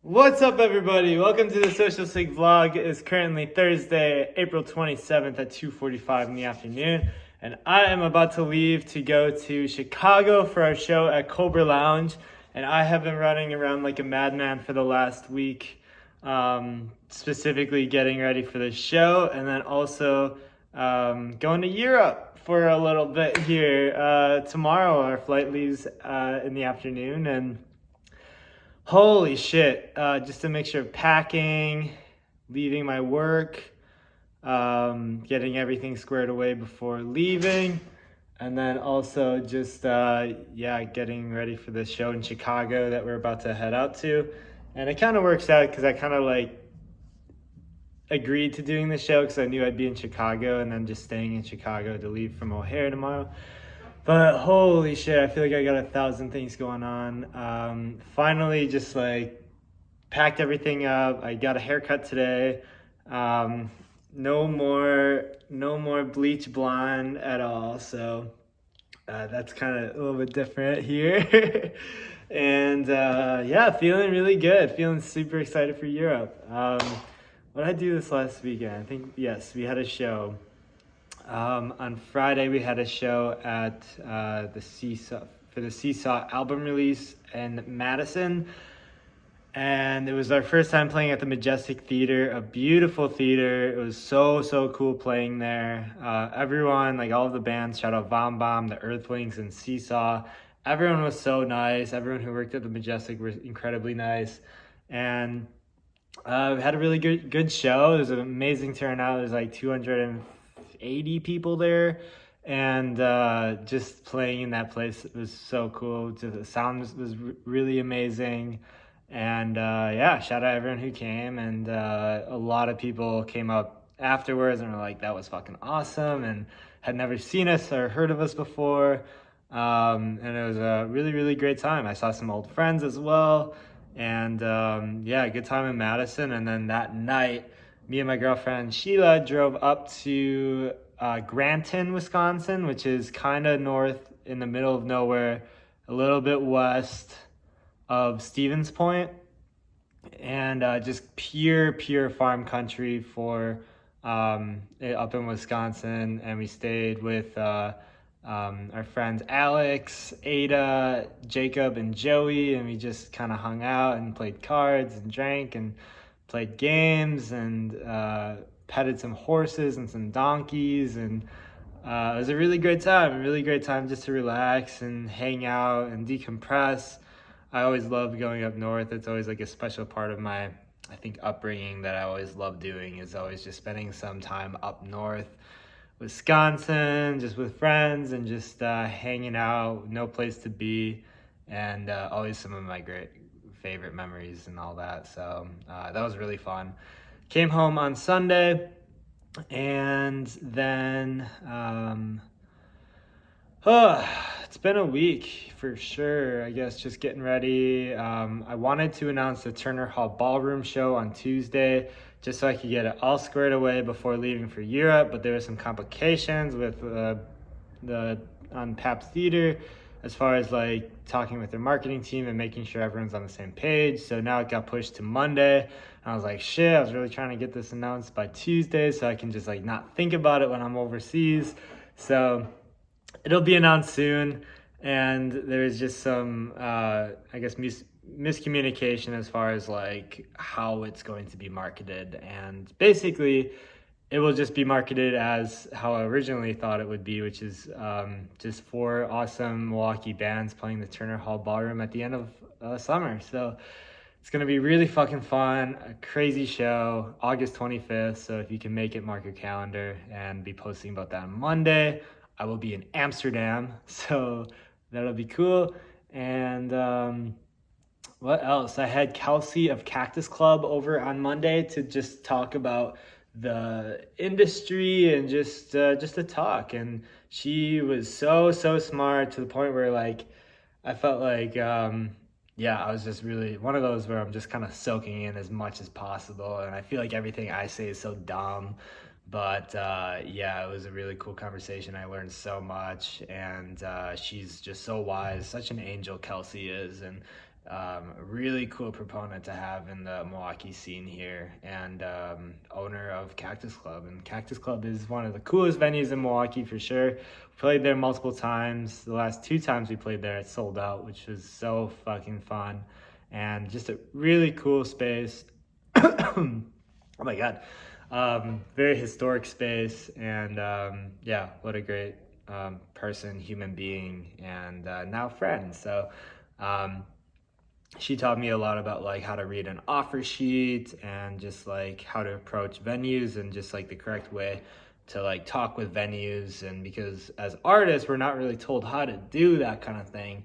What's up, everybody? Welcome to the Social Sig vlog. It is currently Thursday, April 27th at 2:45 in the afternoon, and I am about to leave to go to Chicago for our show at Cobra Lounge. And I have been running around like a madman for the last week, specifically getting ready for the show, and then also going to Europe for a little bit here. Tomorrow, our flight leaves in the afternoon, and holy shit, just a mixture of packing, leaving my work, getting everything squared away before leaving, and then also just, getting ready for the show in Chicago that we're about to head out to. And it kind of works out because I kind of like agreed to doing the show because I knew I'd be in Chicago and then just staying in Chicago to leave from O'Hare tomorrow. But holy shit, I feel like I got 1,000 things going on. Finally, just like packed everything up. I got a haircut today. No more bleach blonde at all. So that's kind of a little bit different here. And feeling really good. Feeling super excited for Europe. What did I do this last weekend? I think, yes, we had a show. On Friday, we had a show at the Seesaw album release in Madison, and it was our first time playing at the Majestic Theater, a beautiful theater. It was so cool playing there. Everyone, like all of the bands, shout out Vom Bomb, the Earthlings, and Seesaw. Everyone was so nice. Everyone who worked at the Majestic was incredibly nice, and we had a really good show. It was an amazing turnout. There's like 280 people there, and just playing in that place was so cool. The sound was really amazing, and shout out everyone who came. And a lot of people came up afterwards and were like, that was fucking awesome, and had never seen us or heard of us before. And it was a really great time. I saw some old friends as well, and good time in Madison. And then that night, me and my girlfriend Sheila drove up to Granton, Wisconsin, which is kind of north in the middle of nowhere, a little bit west of Stevens Point, and just pure farm country for up in Wisconsin. And we stayed with our friends Alex, Ada, Jacob, and Joey, and we just kind of hung out and played cards and drank and played games and petted some horses and some donkeys, and it was a really great time just to relax and hang out and decompress. I always love going up north. It's always like a special part of my, I think, upbringing that I always love doing, is always just spending some time up north, Wisconsin, just with friends and just hanging out, no place to be, and always some of my great favorite memories and all that. So that was really fun. Came home on Sunday, and then it's been a week for sure, I guess, just getting ready. I wanted to announce the Turner Hall Ballroom show on Tuesday just so I could get it all squared away before leaving for Europe, but there were some complications with on Pabst Theater as far as like talking with their marketing team and making sure everyone's on the same page. So now it got pushed to Monday. And I was like, shit, I was really trying to get this announced by Tuesday so I can just like not think about it when I'm overseas. So it'll be announced soon. And there's just some, miscommunication as far as like how it's going to be marketed. And basically, it will just be marketed as how I originally thought it would be, which is just 4 awesome Milwaukee bands playing the Turner Hall Ballroom at the end of summer. So it's going to be really fucking fun, a crazy show, August 25th. So if you can make it, mark your calendar, and be posting about that on Monday. I will be in Amsterdam, so that'll be cool. And what else? I had Kelsey of Cactus Club over on Monday to just talk about the industry and just to talk. And she was so smart, to the point where like I felt like I was just really one of those where I'm just kind of soaking in as much as possible, and I feel like everything I say is so dumb, but it was a really cool conversation. I learned so much, and she's just so wise, such an angel Kelsey is. And A really cool proponent to have in the Milwaukee scene here, and owner of Cactus Club. And Cactus Club is one of the coolest venues in Milwaukee for sure. We played there multiple times. The last 2 times we played there, it sold out, which was so fucking fun. And just a really cool space. Oh my God. Very historic space. And yeah, what a great person, human being, and now friend. So she taught me a lot about like how to read an offer sheet and just like how to approach venues and just like the correct way to like talk with venues. And because as artists, we're not really told how to do that kind of thing.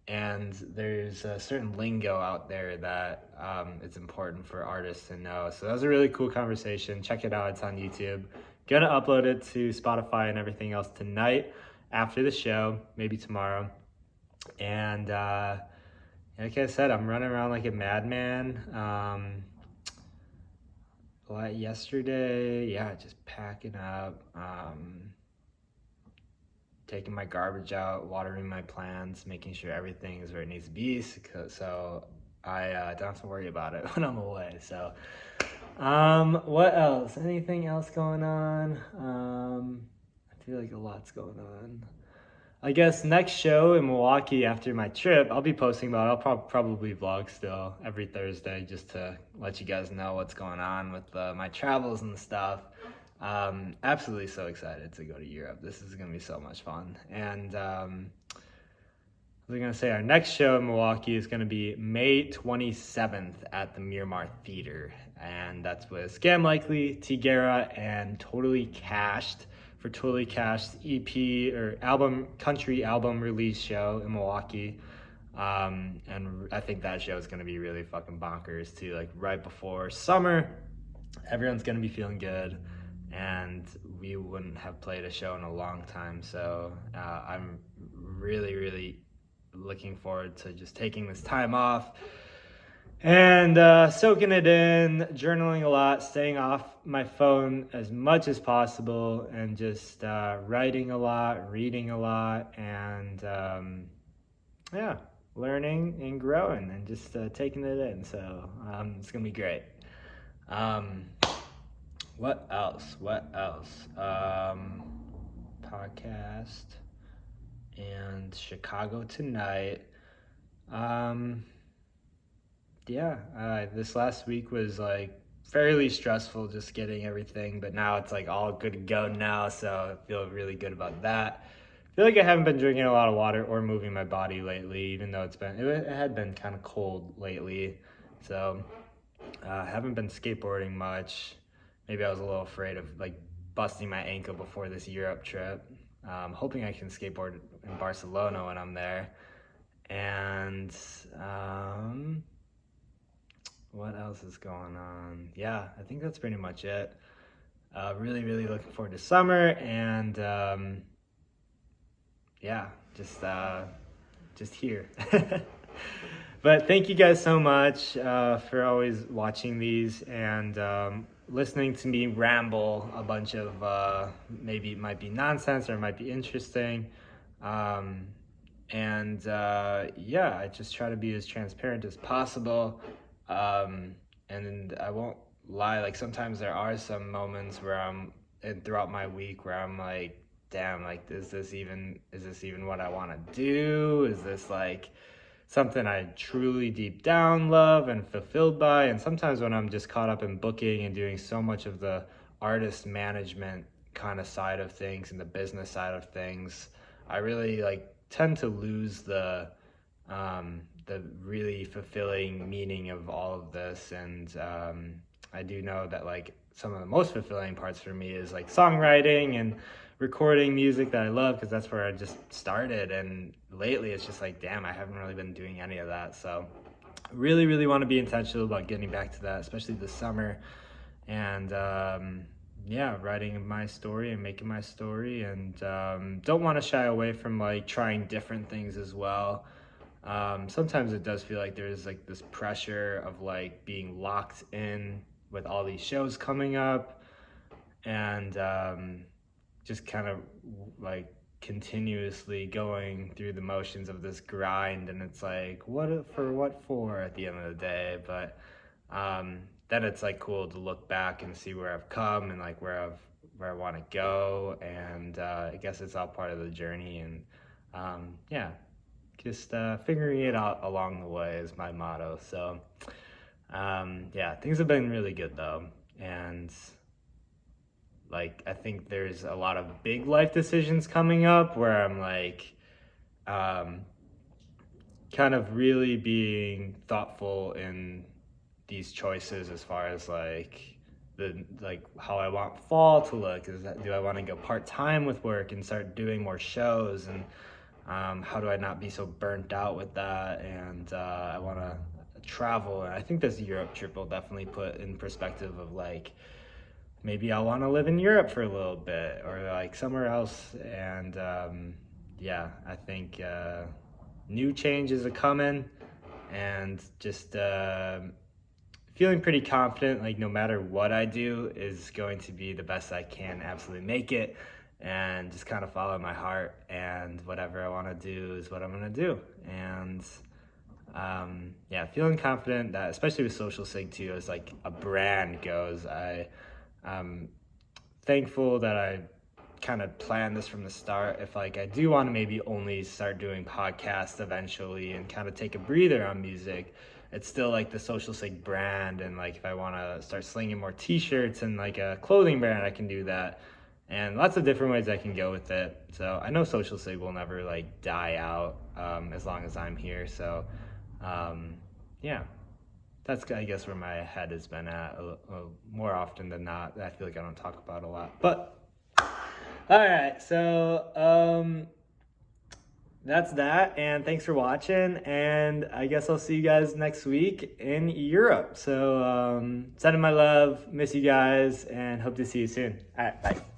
And there's a certain lingo out there that it's important for artists to know. So that was a really cool conversation. Check it out. It's on YouTube. Gonna upload it to Spotify and everything else tonight after the show, maybe tomorrow. And like I said, I'm running around like a madman. Yesterday, yeah, just packing up, taking my garbage out, watering my plants, making sure everything is where it needs to be, so I don't have to worry about it when I'm away. So, what else? Anything else going on? I feel like a lot's going on. I guess next show in Milwaukee after my trip, I'll be posting about it. I'll probably vlog still every Thursday just to let you guys know what's going on with my travels and stuff. Absolutely so excited to go to Europe. This is going to be so much fun. And I was going to say our next show in Milwaukee is going to be May 27th at the Miramar Theater. And that's with Scam Likely, Tigera, and Totally Cashed. For Totally Cashed EP or country album release show in Milwaukee. And I think that show is going to be really fucking bonkers too. Like right before summer, everyone's going to be feeling good, and we wouldn't have played a show in a long time. So I'm really, really looking forward to just taking this time off and soaking it in, journaling a lot, staying off my phone as much as possible, and just writing a lot, reading a lot, and yeah, learning and growing and just taking it in. So it's gonna be great. What else? Podcast and Chicago tonight. Yeah, this last week was like fairly stressful, just getting everything, but now it's like all good to go now, so I feel really good about that. I feel like I haven't been drinking a lot of water or moving my body lately, even though it had been kind of cold lately. So I haven't been skateboarding much. Maybe I was a little afraid of like busting my ankle before this Europe trip. Hoping I can skateboard in Barcelona when I'm there. And what else is going on? Yeah, I think that's pretty much it. Really, really looking forward to summer, and yeah, just here. But thank you guys so much for always watching these and listening to me ramble a bunch of maybe it might be nonsense or it might be interesting. And yeah, I just try to be as transparent as possible. And I won't lie, like sometimes there are some moments where throughout my week where I'm like, damn, like is this even what I want to do? Is this like something I truly deep down love and fulfilled by? And sometimes when I'm just caught up in booking and doing so much of the artist management kind of side of things and the business side of things, I really like tend to lose the really fulfilling meaning of all of this. And I do know that like some of the most fulfilling parts for me is like songwriting and recording music that I love, because that's where I just started. And lately it's just like, damn, I haven't really been doing any of that. So really, really want to be intentional about getting back to that, especially this summer. And yeah, writing my story and making my story, and don't want to shy away from like trying different things as well. Sometimes it does feel like there's like this pressure of like being locked in with all these shows coming up, and just kind of like continuously going through the motions of this grind, and it's like, what for at the end of the day. But then it's like cool to look back and see where I've come and like where I want to go, and I guess it's all part of the journey. And yeah, just figuring it out along the way is my motto. So yeah, things have been really good though, and like I think there's a lot of big life decisions coming up where I'm like kind of really being thoughtful in these choices as far as like how I want fall to look. Do I want to go part-time with work and start doing more shows, and how do I not be so burnt out with that? And I want to travel, and I think this Europe trip will definitely put in perspective of like, maybe I'll want to live in Europe for a little bit or like somewhere else. And yeah, I think new changes are coming, and just feeling pretty confident, like no matter what I do is going to be the best I can absolutely make it, and just kind of follow my heart, and whatever I want to do is what I'm going to do. And yeah, feeling confident that, especially with Social Sig too, as like a brand goes, I'm thankful that I kind of planned this from the start. If like I do want to maybe only start doing podcasts eventually and kind of take a breather on music, it's still like the Social Sig brand. And like if I want to start slinging more t-shirts and like a clothing brand, I can do that, and lots of different ways I can go with it. So I know Social Sig will never like die out as long as I'm here. So yeah, that's, I guess, where my head has been at more often than not. I feel like I don't talk about a lot. But all right, so that's that, and thanks for watching, and I guess I'll see you guys next week in Europe. So sending my love, miss you guys, and hope to see you soon. All right, bye.